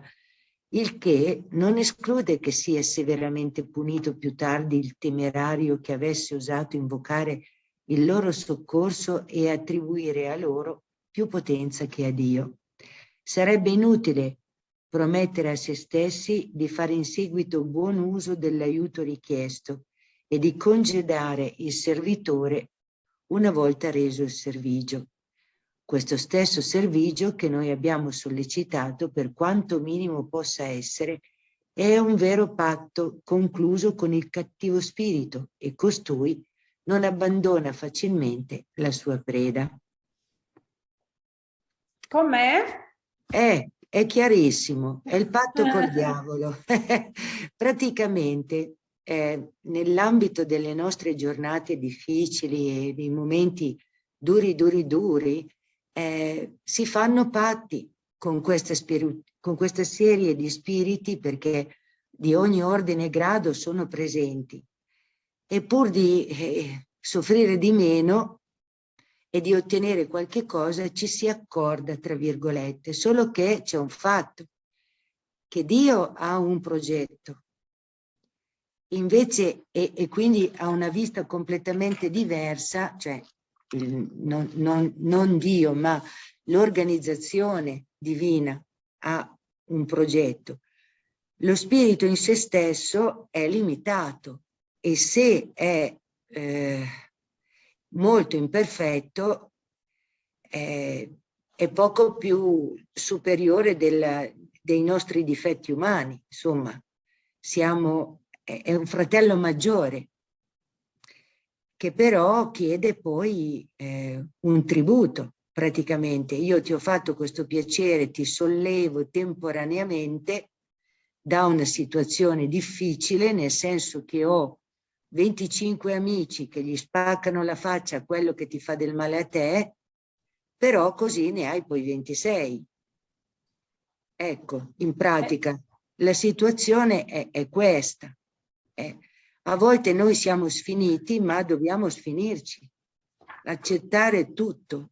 il che non esclude che sia severamente punito più tardi il temerario che avesse osato invocare il loro soccorso e attribuire a loro più potenza che a Dio. Sarebbe inutile promettere a se stessi di fare in seguito buon uso dell'aiuto richiesto e di congedare il servitore una volta reso il servigio. Questo stesso servigio che noi abbiamo sollecitato, per quanto minimo possa essere, è un vero patto concluso con il cattivo spirito e costui non abbandona facilmente la sua preda. Com'è? È chiarissimo, è il patto col diavolo. Praticamente, nell'ambito delle nostre giornate difficili e dei momenti duri, si fanno patti con questa serie di spiriti, perché di ogni ordine e grado sono presenti, e pur di soffrire di meno e di ottenere qualche cosa ci si accorda, tra virgolette, solo che c'è un fatto, che Dio ha un progetto, invece, e quindi ha una vista completamente diversa, cioè non Dio, ma l'organizzazione divina ha un progetto. Lo spirito in se stesso è limitato e se è molto imperfetto è poco più superiore dei nostri difetti umani, insomma, è un fratello maggiore che però chiede poi un tributo, praticamente. Io ti ho fatto questo piacere, ti sollevo temporaneamente da una situazione difficile, nel senso che ho 25 amici che gli spaccano la faccia a quello che ti fa del male a te, però così ne hai poi 26. Ecco, in pratica la situazione è questa. A volte noi siamo sfiniti, ma dobbiamo sfinirci. Accettare tutto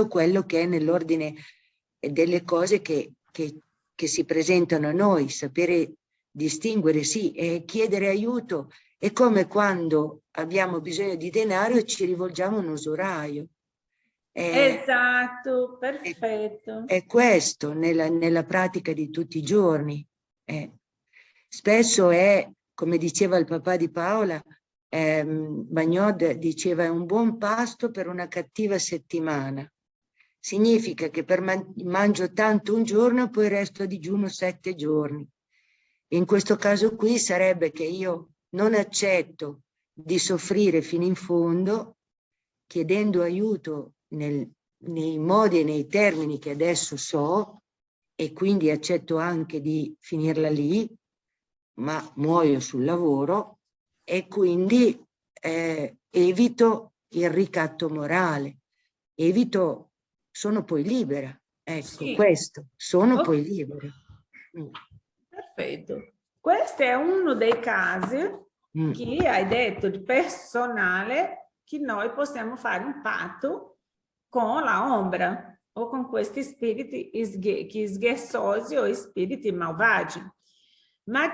quello che è nell'ordine delle cose che si presentano a noi, sapere distinguere, sì, e chiedere aiuto. È come quando abbiamo bisogno di denaro e ci rivolgiamo a un usuraio. Esatto, perfetto. È questo nella pratica di tutti i giorni. Spesso è, come diceva il papà di Paola, Bagnod diceva, è un buon pasto per una cattiva settimana. Significa che mangio tanto un giorno e poi resto a digiuno 7 giorni. In questo caso qui sarebbe che io non accetto di soffrire fino in fondo, chiedendo aiuto nei modi e nei termini che adesso so, e quindi accetto anche di finirla lì, ma muoio sul lavoro e quindi evito il ricatto morale, sono poi libera. Ecco, Sì. questo, sono poi libera. Perfetto. Questo è uno dei casi che hai detto di personale, che noi possiamo fare un patto con la ombra o con questi spiriti sgherzosi o spiriti malvagi. Ma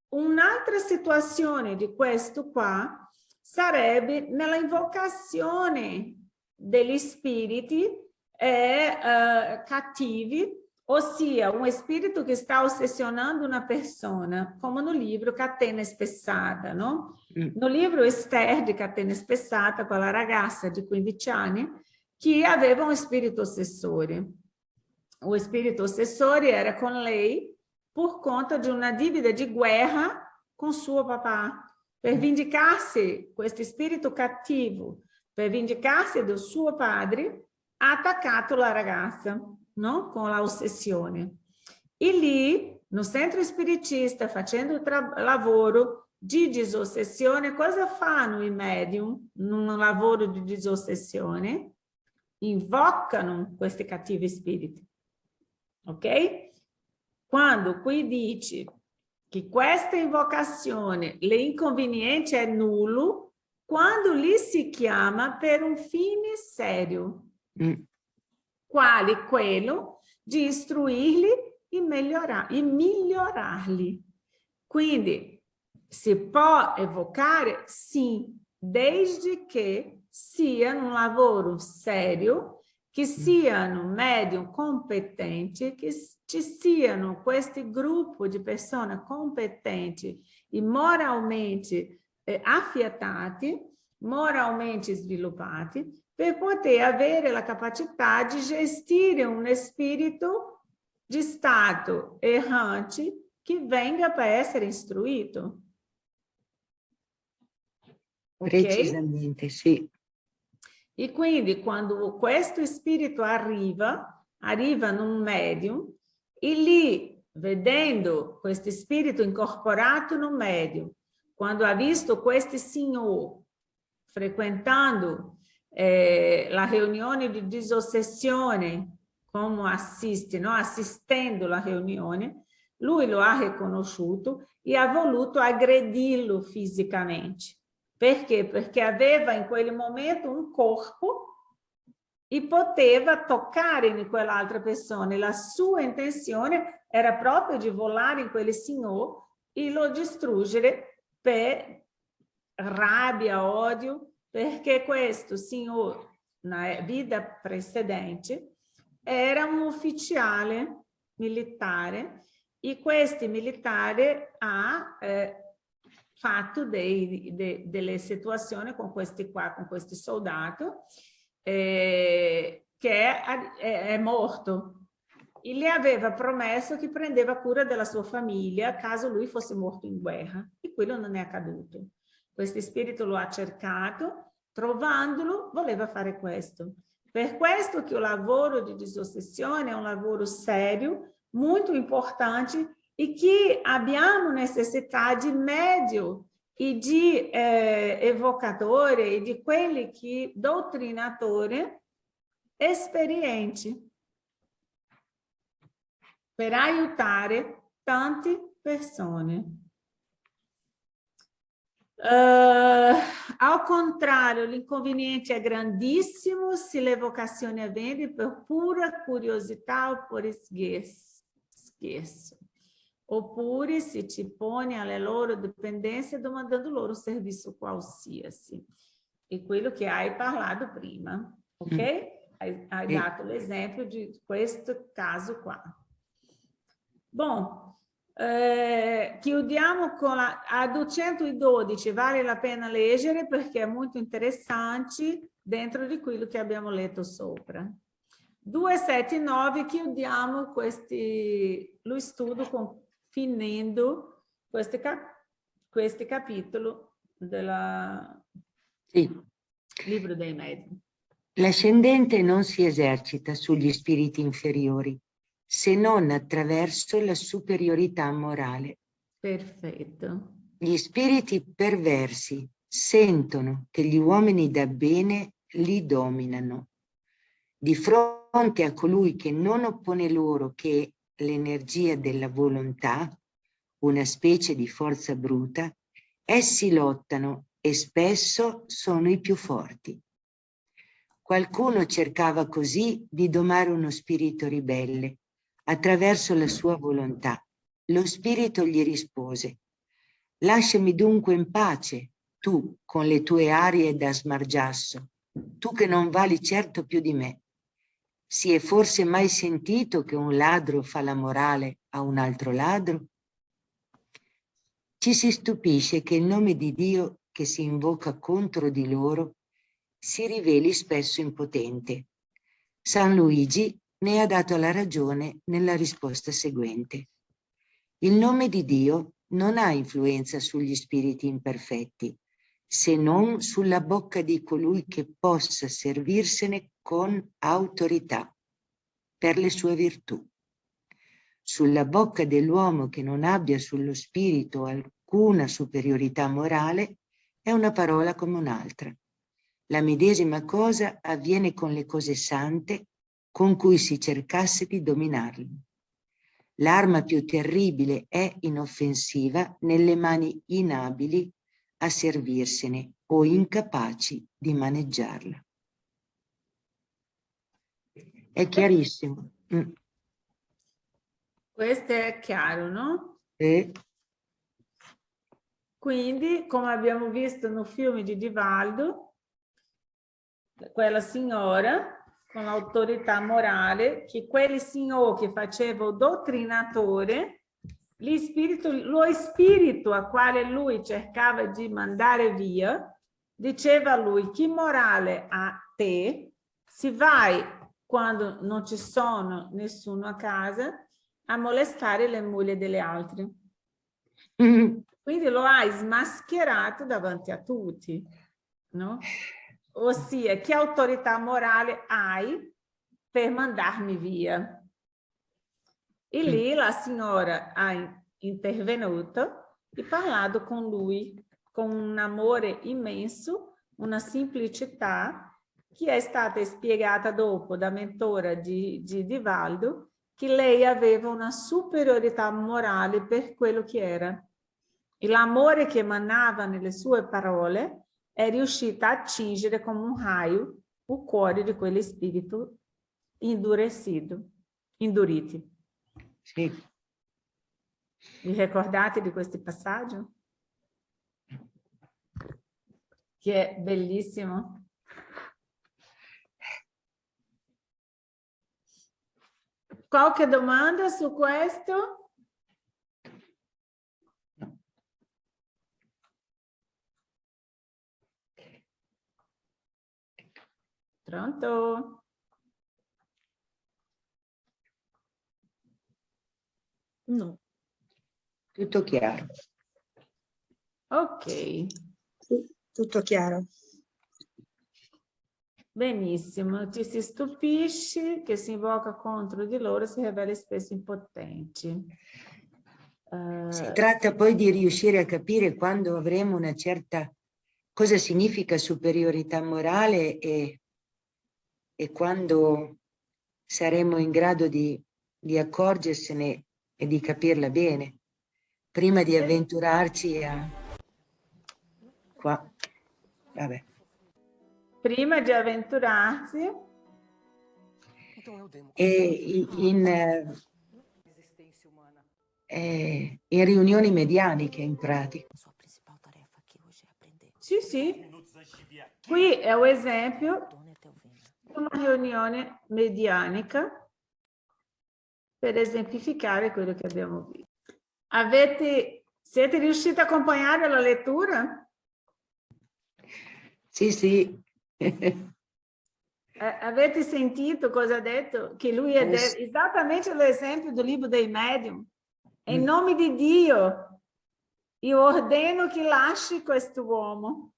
un'altra situazione di questo qua sarebbe nella invocazione degli spiriti cattivi, ossia un spirito che sta ossessionando una persona, come no livro Catena Spessata, no? No livro Esther di Catena Spessata, quella ragazza di 15 anni che aveva un spirito ossessore. O spirito ossessore era con lei por conta de uma dívida de guerra com suo papà. Per vendicarsi questo spirito cattivo, per vendicarsi del suo padre, ha attaccato la ragazza, no? Con la ossessione. E lì, no centro spiritista, facendo il lavoro di disossessione, cosa fanno i medium num lavoro di disossessione? Invocano questi cattivi spiriti. Ok? Quando qui dice che questa invocazione, l'inconveniente è nullo, quando lì si chiama per un fine serio, quale quello di istruirli e migliorarli. Quindi si può evocare, sim, desde che sia um lavoro sério, che siano medium competenti, che ci siano questi gruppi di persone competenti e moralmente affiatati, moralmente sviluppati, per poter avere la capacità di gestire un spirito di stato errante che venga per essere istruito. Okay? Precisamente, sì. E quindi quando questo spirito arriva in un medium, e lì, vedendo questo spirito incorporato no medium, quando ha visto questo signor frequentando la riunione di disossessione, come assiste, no? Assistendo la riunione, lui lo ha riconosciuto e ha voluto aggredirlo fisicamente. Perché? Perché aveva in quel momento un corpo e poteva toccare in quell'altra persona. La sua intenzione era proprio di volare in quel signore e lo distruggere per rabbia, odio, perché questo signore, na vita precedente, era un ufficiale militare e questo militare ha fatto delle situazioni con questi qua, con questi soldati, che è morto. E gli aveva promesso che prendeva cura della sua famiglia caso lui fosse morto in guerra. E quello non è accaduto. Questo spirito lo ha cercato, trovandolo, voleva fare questo. Per questo che il lavoro di disossessione è un lavoro serio, molto importante, e che abbiamo necessità di medio e di evocatore e di quelli che doutrinatore esperienti per aiutare tante persone. Ao contrário, l'inconveniente è grandissimo se l'evocazione avviene per pura curiosità o por scherzo. Oppure se ci pone alle loro dipendenze domandando loro servizio qualsiasi. E quello che hai parlato prima, ok? Hai dato l'esempio di questo caso qua. Bom, chiudiamo con a 212, vale la pena leggere perché è molto interessante dentro di quello che abbiamo letto sopra. 279, chiudiamo lo studio finendo questo capitolo del libro dei medium. L'ascendente non si esercita sugli spiriti inferiori, se non attraverso la superiorità morale. Perfetto. Gli spiriti perversi sentono che gli uomini da bene li dominano. Di fronte a colui che non oppone loro che l'energia della volontà, una specie di forza bruta, essi lottano e spesso sono i più forti. Qualcuno cercava così di domare uno spirito ribelle attraverso la sua volontà. Lo spirito gli rispose: lasciami dunque in pace, tu con le tue arie da smargiasso, tu che non vali certo più di me. Si è forse mai sentito che un ladro fa la morale a un altro ladro? Ci si stupisce che il nome di Dio che si invoca contro di loro si riveli spesso impotente. San Luigi ne ha dato la ragione nella risposta seguente. Il nome di Dio non ha influenza sugli spiriti imperfetti, se non sulla bocca di colui che possa servirsene con autorità per le sue virtù. Sulla bocca dell'uomo che non abbia sullo spirito alcuna superiorità morale è una parola come un'altra. La medesima cosa avviene con le cose sante con cui si cercasse di dominarle. L'arma più terribile è inoffensiva nelle mani inabili a servirsene o incapaci di maneggiarla. È chiarissimo. Questo è chiaro, no? Quindi, come abbiamo visto no filme di Divaldo, quella signora con l'autorità morale, che quel signore che faceva il dottrinatore, lo spirito a quale lui cercava di mandare via, diceva a lui: chi morale ha te, se vai quando non ci sono nessuno a casa a molestare le mogli delle altre. Quindi lo hai smascherato davanti a tutti, no? Ossia, che autorità morale hai per mandarmi via? E lì la signora ha intervenuto e parlato con lui con un amore immenso, una semplicità che è stata spiegata dopo da mentora di Divaldo, che lei aveva una superiorità morale per quello che era. E l'amore che emanava nelle sue parole è riuscita a attingere come un raio il cuore di quello spirito induriti. Sì. Vi ricordate di questo passaggio? Che è bellissimo. Qualche domanda su questo? Pronto? No. Tutto chiaro. Ok. Sì, tutto chiaro. Benissimo. Ci si stupisce che si invoca contro di loro, si rivela spesso impotenti. Si tratta poi di riuscire a capire quando avremo una certa... cosa significa superiorità morale e quando saremo in grado di accorgersene e di capirla bene, prima di avventurarci a... qua. Vabbè. Prima di avventurarsi. E in riunioni medianiche, in pratica. Sì, sì. Qui è un esempio di una riunione medianica per esemplificare quello che abbiamo visto. Siete riusciti a accompagnare la lettura? Sì, sì. Avete sentito cosa ha detto? Che lui è esattamente l'esempio del libro dei medium. In nome di Dio, io ordeno che lasci quest'uomo.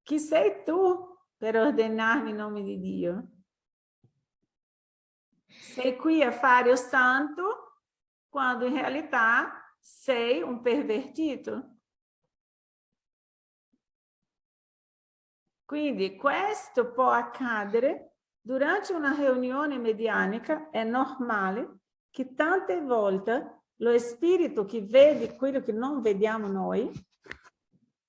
Chi sei tu per ordenarmi in nome di Dio? Sei qui a fare il santo quando in realtà sei un pervertito. Quindi questo può accadere durante una riunione medianica, è normale che tante volte lo spirito che vede quello che non vediamo noi,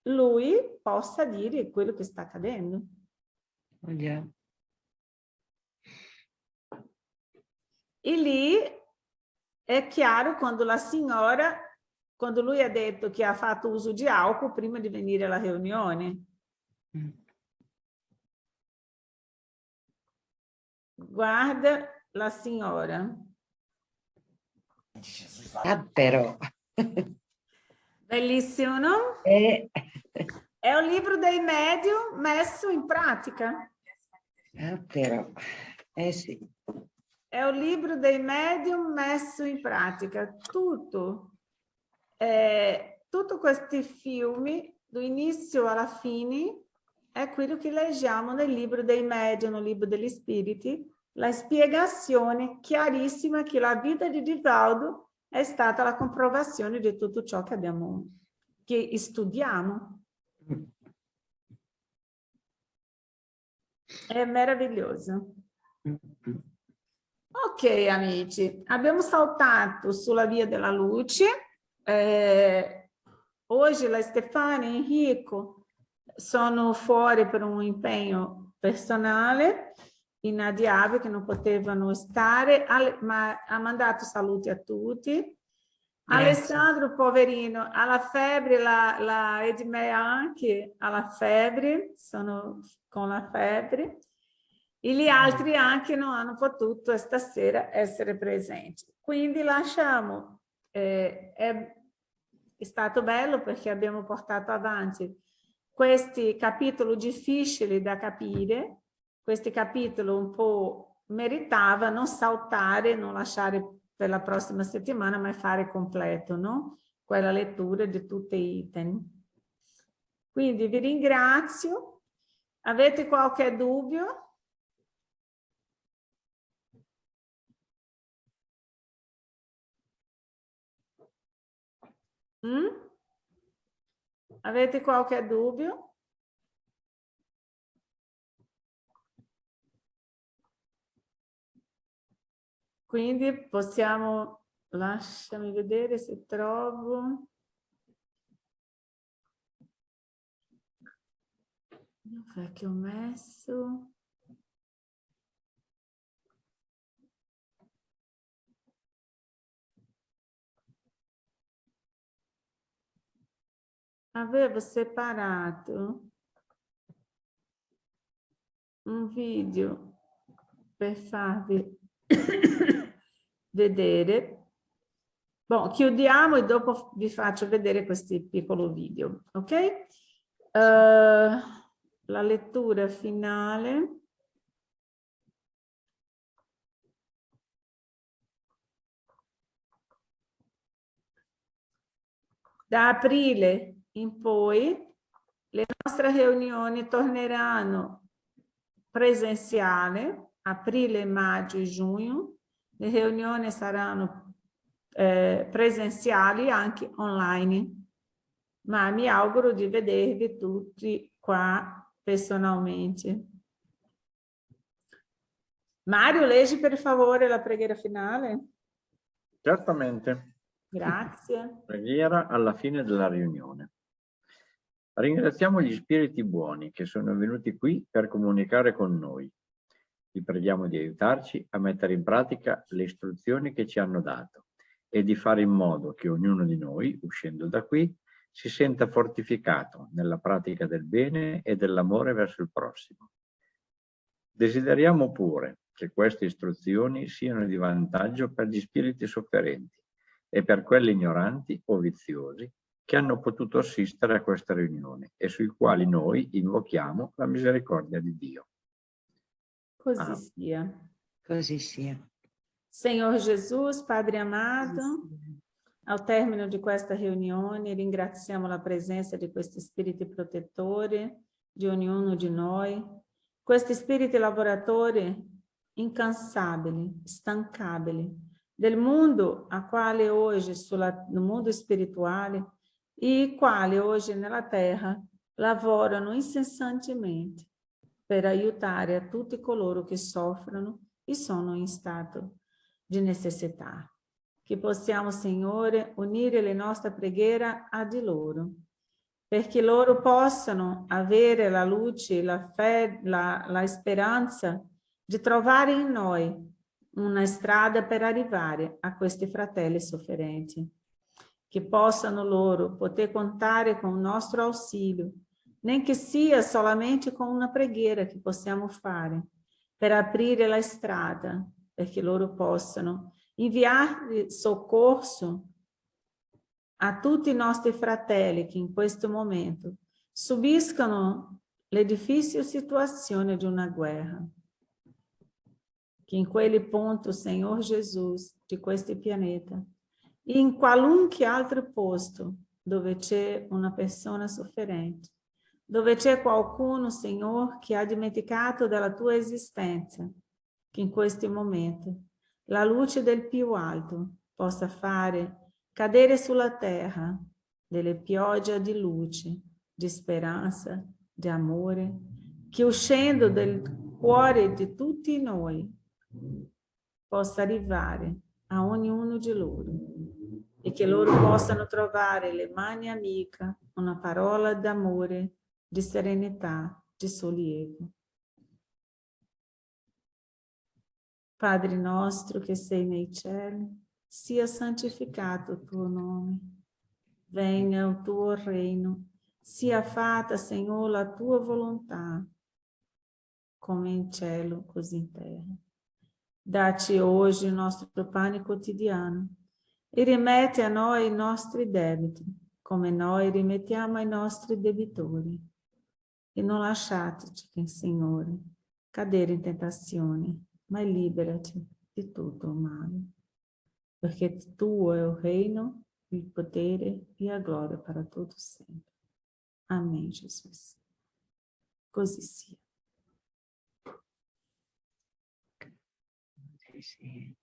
lui possa dire quello che sta accadendo. Yeah. E lì è chiaro quando la signora, quando lui ha detto che ha fatto uso di alcol prima di venire alla riunione. Guarda la signora. Ah, però. Bellissimo, no? È un libro dei medium messo in pratica. Ah, però. Sì. È un libro dei medium messo in pratica. Tutti questi film, dall'inizio alla fine, è quello che leggiamo nel libro dei medium, nel libro degli spiriti, la spiegazione chiarissima che la vita di Divaldo è stata la comprovazione di tutto ciò che studiamo. È meraviglioso. Ok, amici, abbiamo saltato sulla via della luce. Oggi la Stefania e Enrico sono fuori per un impegno personale inadiabile che non potevano stare, ma ha mandato saluti a tutti. Grazie. Alessandro, poverino, ha la febbre, la Edmea anche ha la febbre, sono con la febbre. E gli altri anche non hanno potuto stasera essere presenti. Quindi lasciamo, è stato bello perché abbiamo portato avanti questi capitoli difficili da capire, questi capitoli un po' meritava non saltare, non lasciare per la prossima settimana, ma fare completo, no? Quella lettura di tutti gli item. Quindi vi ringrazio. Avete qualche dubbio? Avete qualche dubbio? Quindi possiamo, lasciami vedere se trovo. Dov'è che ho messo? Avevo separato un video per farvi vedere. Bon, chiudiamo e dopo vi faccio vedere questi piccoli video, ok? La lettura finale. Da aprile in poi le nostre riunioni torneranno presenziali, aprile, maggio e giugno. Le riunioni saranno presenziali anche online, ma mi auguro di vedervi tutti qua personalmente. Mario, leggi per favore la preghiera finale. Certamente. Grazie. Preghiera alla fine della riunione. Ringraziamo gli spiriti buoni che sono venuti qui per comunicare con noi. Vi preghiamo di aiutarci a mettere in pratica le istruzioni che ci hanno dato e di fare in modo che ognuno di noi, uscendo da qui, si senta fortificato nella pratica del bene e dell'amore verso il prossimo. Desideriamo pure che queste istruzioni siano di vantaggio per gli spiriti sofferenti e per quelli ignoranti o viziosi che hanno potuto assistere a questa riunione e sui quali noi invochiamo la misericordia di Dio. Così sia. Così sia. Senhor Jesus, Padre amado, ao término di questa riunione, ringraziamo la presenza di questi spiriti protettori, di ognuno di noi, questi spiriti lavoratori incansabili, stancabili, del mondo a quale oggi no mondo spirituale e i quali oggi nella terra lavorano incessantemente per aiutare a tutti coloro che soffrono e sono in stato di necessità. Che possiamo, Signore, unire le nostre preghiere a di loro, perché loro possano avere la luce, la fede, la speranza di trovare in noi una strada per arrivare a questi fratelli sofferenti. Che possano loro poter contare com o nostro auxílio, nem que sia solamente com uma preghiera che possiamo fare per aprire la strada, perché loro possano inviare soccorso a tutti i nostri fratelli che in questo momento subiscono le difficili situazioni di una guerra. Che in quel ponto, Senhor Jesus, di questo pianeta, e in qualunque altro posto dove c'è una persona sofferente, dove c'è qualcuno, Senhor, che ha dimenticato della tua esistenza, che in questo momento la luce del più alto possa fare cadere sulla terra delle piogge di luce, di speranza, di amore, che uscendo del cuore di tutti noi possa arrivare a ognuno di loro e che loro possano trovare le mani amiche, una parola d'amore, di serenità, di sollievo. Padre nostro che sei nei cieli, sia santificato il tuo nome. Venha o tuo reino, sia fatta, Senhor, la tua volontà, come in cielo, così in terra. Dá-te hoje o nostro pane quotidiano e rimette a noi i nostri debiti, come noi rimettiamo ai nostri debitori. E non lasciateci, Signore, cadere in tentazione, ma liberati di tutto il male. Perché tuo è il reino, il potere e la gloria para todo sempre. Amém, Jesus. Così sia. Sì.